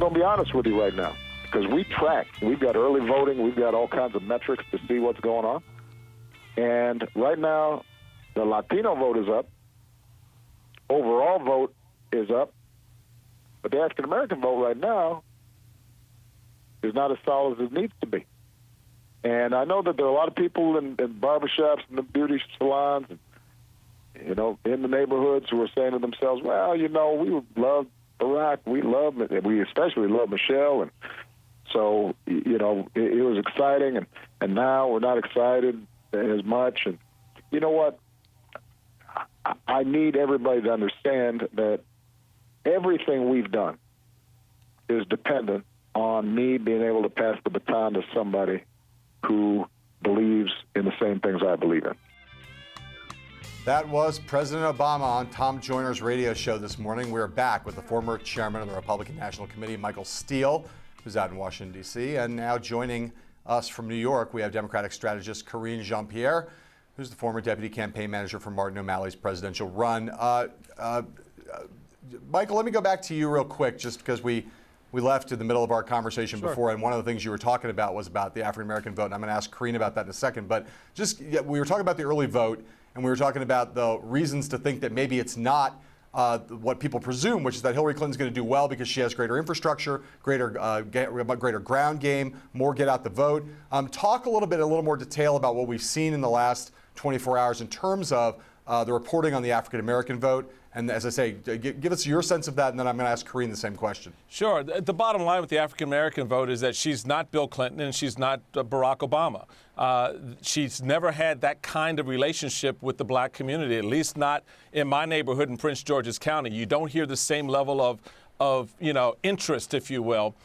going to be honest with you right now, because we track. We've got early voting. We've got all kinds of metrics to see what's going on. And right now, the Latino vote is up. Overall vote is up. But the African-American vote right now is not as solid as it needs to be. And I know that there are a lot of people in barbershops and the beauty salons and, in the neighborhoods who are saying to themselves, well, we love Barack. We especially love Michelle. And so, it was exciting. And now we're not excited as much. And you know what? I need everybody to understand that everything we've done is dependent on me being able to pass the baton to somebody who believes in the same things I believe in. That was President Obama on Tom Joyner's radio show this morning. We're back with the former chairman of the Republican National Committee, Michael Steele, who's out in Washington, D.C. And now joining us from New York, we have Democratic strategist Karine-Jean Pierre, who's the former deputy campaign manager for Martin O'Malley's presidential run. Michael, let me go back to you real quick, just because we left in the middle of our conversation before, and one of the things you were talking about was about the African-American vote, and I'm going to ask Karine about that in a second. But we were talking about the early vote, and we were talking about the reasons to think that maybe it's not what people presume, which is that Hillary Clinton's going to do well because she has greater infrastructure, greater ground game, more get out the vote. Talk a little more detail about what we've seen in the last 24 hours in terms of the reporting on the African-American vote. And as I say, give us your sense of that, and then I'm going to ask Karine the same question. Sure. The bottom line with the African-American vote is that she's not Bill Clinton and she's not Barack Obama. She's never had that kind of relationship with the black community, at least not in my neighborhood in Prince George's County. You don't hear the same level of interest, if you will.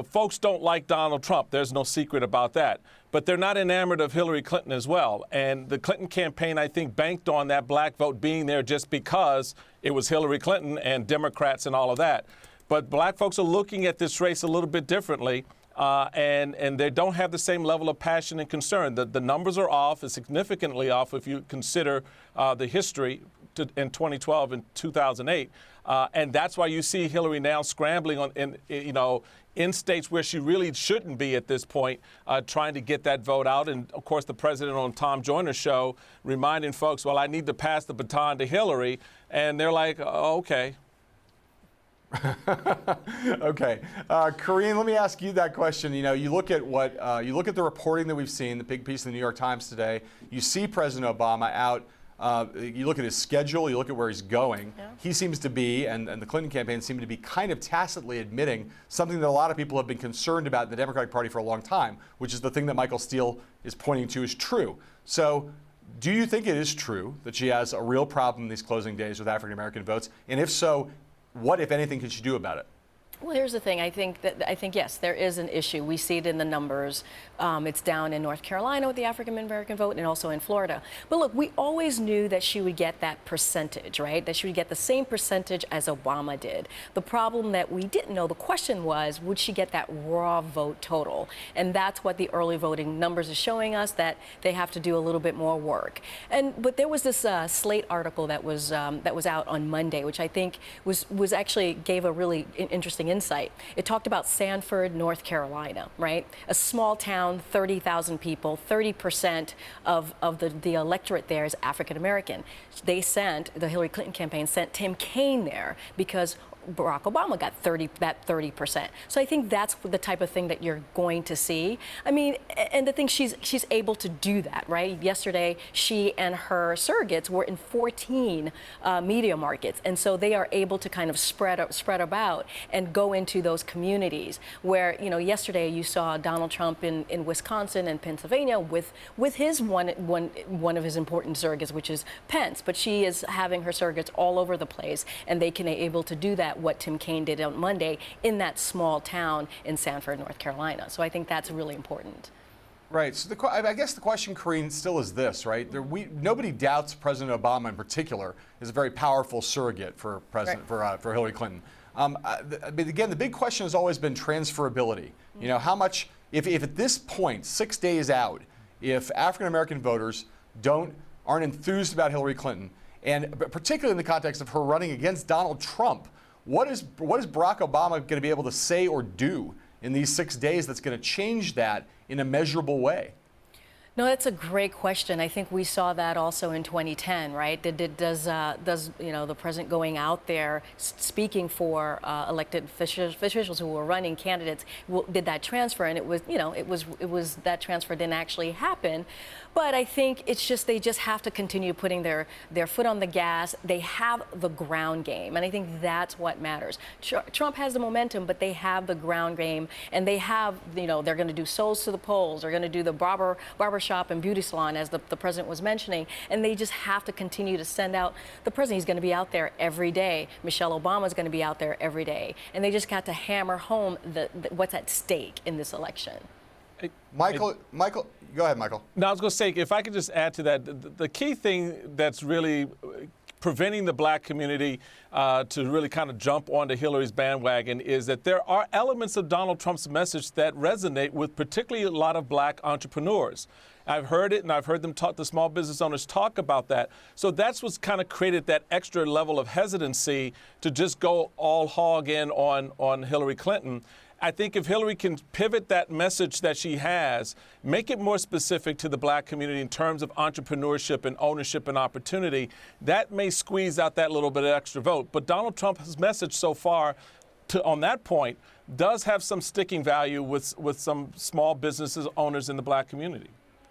Folks don't like Donald Trump. There's no secret about that. But they're not enamored of Hillary Clinton as well. And the Clinton campaign, I think, banked on that black vote being there just because it was Hillary Clinton and Democrats and all of that. But black folks are looking at this race a little bit differently. And they don't have the same level of passion and concern. The numbers are off, it's significantly off if you consider the history in 2012 and 2008. And that's why you see Hillary now scrambling in states where she really shouldn't be at this point, trying to get that vote out. And, of course, the president on Tom Joyner's show reminding folks, well, I need to pass the baton to Hillary. And they're like, oh, okay. Okay. Karine, let me ask you that question. You look at you look at the reporting that we've seen, the big piece in the New York Times today. You see President Obama out. You look at his schedule, you look at where he's going. Yeah. He seems to be, and the Clinton campaign seem to be kind of tacitly admitting something that a lot of people have been concerned about in the Democratic Party for a long time, which is the thing that Michael Steele is pointing to is true. So do you think it is true that she has a real problem in these closing days with African-American votes? And if so, what, if anything, can she do about it? Well, here's the thing. I think, yes, there is an issue. We see it in the numbers. It's down in North Carolina with the African-American vote and also in Florida. But look, we always knew that she would get that percentage, right? That she would get the same percentage as Obama did. The problem that we didn't know, the question was, would she get that raw vote total? And that's what the early voting numbers are showing us, that they have to do a little bit more work. But there was this Slate article that was out on Monday, which I think was actually gave a really interesting insight. It talked about Sanford, North Carolina, right? A small town, 30,000 people, 30% of the electorate there is African American. The Hillary Clinton campaign sent Tim Kaine there because Barack Obama got 30%. So I think that's the type of thing that you're going to see. I mean, and the thing, she's able to do that, right? Yesterday, she and her surrogates were in 14 media markets, and so they are able to kind of spread about and go into those communities where, yesterday you saw Donald Trump in Wisconsin and Pennsylvania with his one of his important surrogates, which is Pence, but she is having her surrogates all over the place, and they can able to do that, what Tim Kaine did on Monday in that small town in Sanford, North Carolina. So I think that's really important. Right. So I guess the question, Karine, still is this, right? Nobody doubts President Obama in particular is a very powerful surrogate for for Hillary Clinton. But again, the big question has always been transferability. How much, if at this point, 6 days out, if African American voters aren't enthused about Hillary Clinton, and particularly in the context of her running against Donald Trump, What is Barack Obama going to be able to say or do in these 6 days that's going to change that in a measurable way? No, that's a great question. I think we saw that also in 2010, right? Does the president going out there speaking for elected officials who were running candidates, did that transfer? And it was that transfer didn't actually happen. But I think it's just they just have to continue putting their foot on the gas. They have the ground game, and I think that's what matters. Trump has the momentum, but they have the ground game, and they have, they're going to do souls to the polls. They're going to do the barber shop and beauty salon, as the president was mentioning, and they just have to continue to send out the president. He's going to be out there every day. Michelle Obama is going to be out there every day, and they just got to hammer home what's at stake in this election. Michael, go ahead, Michael. No, I was going to say, if I could just add to that, the key thing that's really preventing the black community to really kind of jump onto Hillary's bandwagon is that there are elements of Donald Trump's message that resonate with particularly a lot of black entrepreneurs. I've heard it, and I've heard them talk, the small business owners talk about that. So that's what's kind of created that extra level of hesitancy to just go all hog in on Hillary Clinton. I think if Hillary can pivot that message that she has, make it more specific to the black community in terms of entrepreneurship and ownership and opportunity, that may squeeze out that little bit of extra vote. But Donald Trump's message so far on that point does have some sticking value with some small businesses owners in the black community.